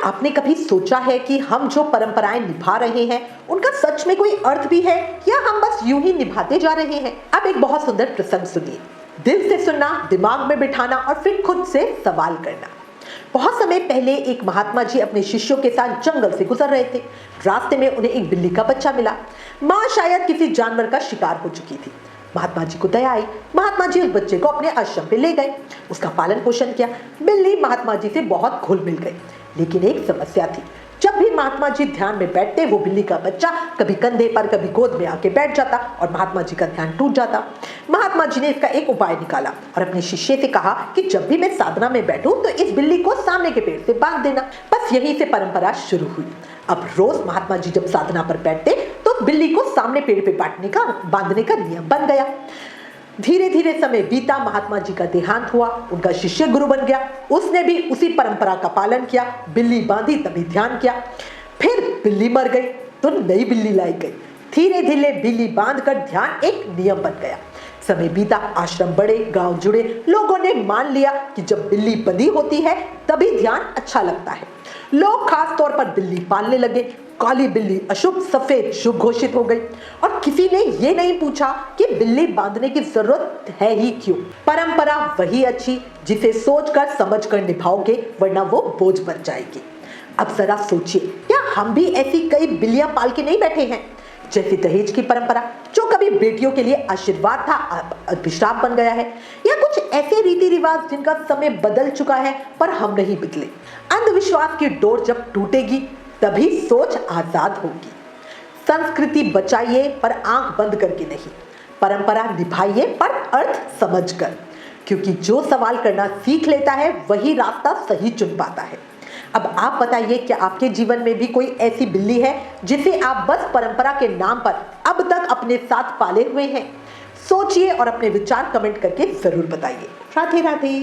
आपने कभी सोचा है कि हम जो परंपराएं निभा रहे हैं उनका सच में कोई अर्थ भी है या हम बस यूं ही निभाते जा रहे हैं? अब एक बहुत सुंदर प्रसंग सुनिए। दिल से सुनना, दिमाग में बिठाना और फिर खुद से सवाल करना। बहुत समय पहले एक महात्मा जी अपने शिष्यों के साथ जंगल से गुजर रहे थे। रास्ते में उन्हें एक बिल्ली का बच्चा मिला। माँ शायद किसी जानवर का शिकार हो चुकी थी। महात्मा जी को दया आई। महात्मा जी उस बच्चे को अपने आश्रम पे ले गए, उसका पालन पोषण किया। बिल्ली महात्मा जी से बहुत घुल मिल गई, लेकिन एक समस्या थी। जब भी महात्मा जी ध्यान में बैठते, वो बिल्ली का बच्चा कभी कंधे पर कभी गोद में आके बैठ जाता और महात्मा जी का ध्यान टूट जाता। महात्मा जी ने इसका एक उपाय निकाला और अपने शिष्य से कहा कि जब भी मैं साधना में बैठूं तो इस बिल्ली को सामने के पेड़ से बांध देना। बस यहीं से परंपरा शुरू हुई। अब रोज महात्मा जी जब साधना पर बैठते तो बिल्ली को सामने पेड़ पे बांधने का नियम बन गया। धीरे धीरे समय बीता, महात्मा जी का देहांत हुआ, उनका शिष्य गुरु बन गया। उसने भी उसी परंपरा का पालन किया, बिल्ली बांधी तभी ध्यान किया। फिर बिल्ली मर गई तो नई बिल्ली लाई गई। धीरे धीरे बिल्ली बांधकर ध्यान एक नियम बन गया। समय बीता, आश्रम बढ़े, गांव जुड़े, लोगों ने मान लिया कि जब बिल्ली बंधी होती है तभी ध्यान अच्छा लगता है। लोग खास तौर पर बिल्ली पालने लगे। काली बिल्ली अशुभ, सफेद शुभ घोषित हो गई और किसी ने ये नहीं पूछा कि बिल्ली बांधने की जरूरत है ही क्यों। परंपरा वही अच्छी जिसे सोचकर समझकर निभाओगे, वरना वो बोझ बन जाएगी। अब जरा सोचिए, क्या हम भी ऐसी कई बिल्लियां पाल के नहीं बैठे हैं? जैसे दहेज की परंपरा, जो कभी बेटियों के लिए आशीर्वाद था, अभिशाप बन गया है, या कुछ ऐसे रीति रिवाज जिनका समय बदल चुका है पर हम नहीं बदले। अंधविश्वास की डोर जब टूटेगी तभी सोच आजाद होगी। संस्कृति बचाइए पर आंख बंद करके नहीं, परंपरा निभाइए पर अर्थ समझकर, क्योंकि जो सवाल करना सीख लेता है वही रास्ता सही चुन पाता है। अब आप बताइए, क्या आपके जीवन में भी कोई ऐसी बिल्ली है जिसे आप बस परंपरा के नाम पर अब तक अपने साथ पाले हुए हैं? सोचिए और अपने विचार कमेंट करके जरूर बताइए। राधे राधे।